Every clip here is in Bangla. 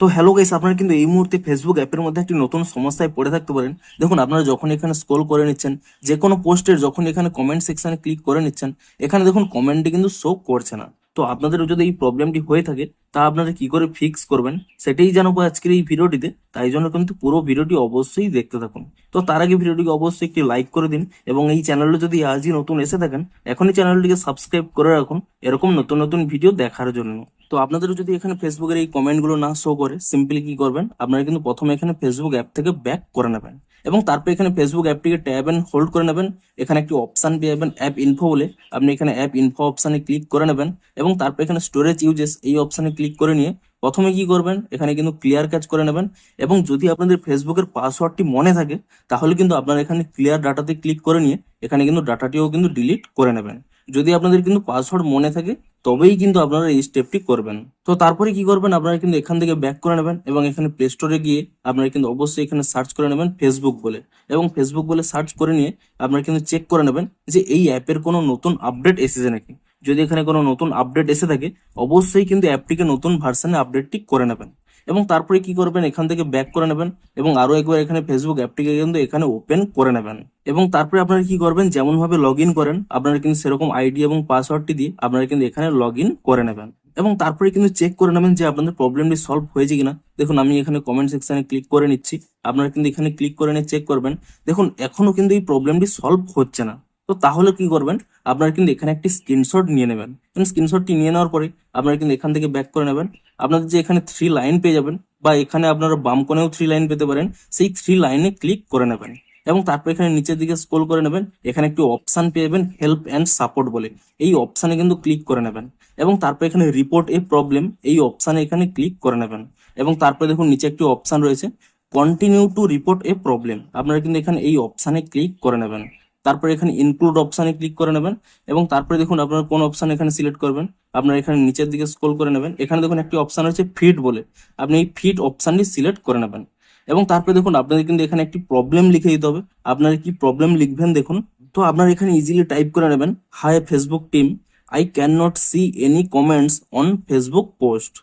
তো হ্যালো গাইস, আপনারা কিন্তু এই মুহূর্তে ফেসবুক অ্যাপের মধ্যে একটি নতুন সমস্যায় পড়ে থাকতে পারেন। দেখুন, আপনারা যখন এখানে স্ক্রল করে নিচ্ছেন, যে কোনো পোস্টের যখন এখানে কমেন্ট সেকশনে ক্লিক করে নিচ্ছেন, এখানে দেখুন কমেন্টটি কিন্তু শো করছে না। তো আপনাদের যদি এই প্রবলেমটি হয়ে থাকে, তা আপনারা কি করে ফিক্স করবেন সেটাই জানাবো আজকের এই ভিডিওটিতে। তাই জন্য কিন্তু পুরো ভিডিওটি অবশ্যই দেখতে থাকুন। তো তার আগে ভিডিওটিকে অবশ্যই একটি লাইক করে দিন, এবং এই চ্যানেলে যদি আজই নতুন এসে থাকেন, এখনই চ্যানেলটিকে সাবস্ক্রাইব করে রাখুন এরকম নতুন নতুন ভিডিও দেখার জন্য। তো আপনাদের যদি এখানে ফেসবুকের এই কমেন্টগুলো না শো করে, সিম্পলি কি করবেন, আপনারা কিন্তু প্রথমে এখানে ফেসবুক অ্যাপ থেকে ব্যাক করে নেবেন, এবং তারপর এখানে ফেসবুক অ্যাপটিকে ট্যাব এন্ড হোল্ড করে নেবেন। এখানে একটি অপশন পেয়ে যাবেন অ্যাপ ইনফো বলে, আপনি এখানে অ্যাপ ইনফো অপশনে ক্লিক করে নেবেন, এবং তারপর এখানে স্টোরেজ ইউজেস এই অপশনে ক্লিক করে নিয়ে প্রথমে কি করবেন, এখানে কিন্তু ক্লিয়ার ক্যাচ করে নেবেন। এবং যদি আপনাদের ফেসবুকের পাসওয়ার্ডটি মনে থাকে, তাহলে কিন্তু আপনারা এখানে ক্লিয়ার ডাটাতে ক্লিক করে নিয়ে এখানে কিন্তু ডাটাটিও কিন্তু ডিলিট করে নেবেন। যদি আপনাদের কিন্তু পাসওয়ার্ড মনে থাকে, তবেই কিন্তু আপনারা এই স্টেপটি করবেন। তো তারপরে কি করবেন, আপনারা কিন্তু এখান থেকে ব্যাক করে নেবেন, এবং এখানে প্লে স্টোরে গিয়ে আপনারা কিন্তু অবশ্যই এখানে সার্চ করে নেবেন ফেসবুক বলে, এবং ফেসবুক বলে সার্চ করে নিয়ে আপনারা কিন্তু চেক করে নেবেন যে এই অ্যাপের কোনো নতুন আপডেট এসেছে নাকি। যদি এখানে কোনো নতুন আপডেট এসে থাকে, অবশ্যই কিন্তু অ্যাপটিকে নতুন ভার্সনে আপডেটটি করে নেবেন। এবং তারপরে কি করবেন, এখান থেকে ব্যাক করে নেবেন, এবং আরো একবার এখানে ফেসবুক অ্যাপটিকে কিন্তু এখানে ওপেন করে নেবেন। এবং তারপরে আপনারা কি করবেন, যেমন ভাবে লগ ইন করেন আপনারা কিন্তু সেরকম আইডি এবং পাসওয়ার্ডটি দিয়ে আপনারা কিন্তু এখানে লগ ইন করে নেবেন। এবং তারপরে কিন্তু চেক করে নেবেন যে আপনাদের প্রবলেমটি সলভ হয়েছে কিনা। দেখুন, আমি এখানে কমেন্ট সেকশনে ক্লিক করে নিচ্ছি, আপনারা কিন্তু এখানে ক্লিক করে নিয়ে চেক করবেন। দেখুন, এখনো কিন্তু এই প্রবলেমটি সলভ হচ্ছে না। তো তাহলে কি করবেন, আপনারা কিন্তু এখানে একটি স্ক্রিনশট নিয়ে নেবেন, এবং স্ক্রিনশটটি নিয়ে নেওয়ার পরে আপনারা কিন্তু এখান থেকে ব্যাক করে নেবেন। আপনাদের যে এখানে 3 লাইন পেয়ে যাবেন, বা এখানে আপনারা বাম কোণেও 3 লাইন পেতে পারেন, সেই 3 লাইনে ক্লিক করে নেবেন। এবং তারপর এখানে নিচের দিকে স্ক্রল করে নেবেন, এখানে একটি অপশন পেয়ে যাবেন হেল্প অ্যান্ড সাপোর্ট বলে, এই অপশনে কিন্তু ক্লিক করে নেবেন। এবং তারপর এখানে রিপোর্ট এ প্রবলেম এই অপশনে এখানে ক্লিক করে নেবেন। এবং তারপরে দেখুন নিচে একটি অপশন রয়েছে continue to report A problem, আপনারা কিন্তু এখানে এই অপশনে ক্লিক করে নেবেন। তারপরে এখানে ইনক্লুড অপশনে ক্লিক করে নেবেন, এবং তারপরে দেখুন আপনারা কোন অপশন এখানে সিলেক্ট করবেন, আপনারা এখানে নিচের দিকে স্ক্রল করে নেবেন, এখানে দেখুন একটি অপশন রয়েছে ফিট বলে, আপনি এই ফিট অপশনটি সিলেক্ট করে নেবেন। এবং তারপরে দেখুন আপনাদের কিন্তু এখানে একটি প্রবলেম লিখে দিতে হবে, আপনারা কি প্রবলেম লিখবেন দেখুন। তো আপনারা এখানে ইজিলি টাইপ করে নেবেন, high Facebook team, I can not C any comments on Facebook post,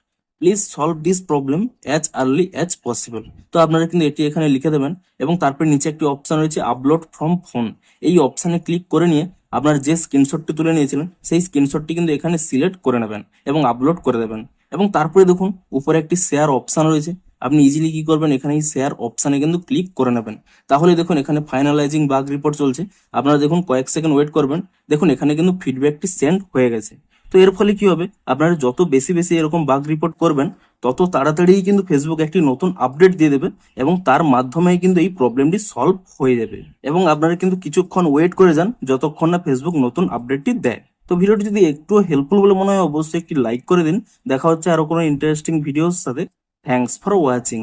please solve this problem as early as possible. তো আপনারা কিন্তু এটি এখানে লিখে দেবেন, এবং তারপরে নিচে একটি অপশন রয়েছে আপলোড ফ্রম ফোন, এই অপশনে ক্লিক করে নিয়ে আপনার যে স্ক্রিনশটটি তুলে নিয়েছিলেন সেই স্ক্রিনশটটি কিন্তু এখানে সিলেক্ট করে নেবেন এবং আপলোড করে দেবেন। এবং তারপরে দেখুন উপরে একটি শেয়ার অপশন রয়েছে, আপনি ইজিলি কি করবেন, এখানে এই শেয়ার অপশনে কিন্তু ক্লিক করে নেবেন। তাহলে দেখুন এখানে ফাইনালাইজিং বাগ রিপোর্ট চলছে, আপনারা দেখুন কয়েক সেকেন্ড ওয়েট করবেন, দেখুন এখানে কিন্তু ফিডব্যাকটি সেন্ড হয়ে গেছে। তো এর ফলে কি হবে, আপনারা যত বেশি বেশি এরকম বাগ রিপোর্ট করবেন, তত তাড়াতাড়ি কিন্তু ফেসবুক একটি নতুন আপডেট দিয়ে দেবে, এবং তার মাধ্যমে কিন্তু এই প্রবলেমটি সলভ হয়ে যাবে। এবং আপনারা কিন্তু কিছুক্ষণ ওয়েট করে যান যতক্ষণ না ফেসবুক নতুন আপডেটটি দেয়। তো ভিডিওটি যদি একটু হেল্পফুল বলে মনে হয়, অবশ্যই একটি লাইক করে দিন। দেখা হচ্ছে আরো কোনো ইন্টারেস্টিং ভিডিওর সাথে। Thanks for watching.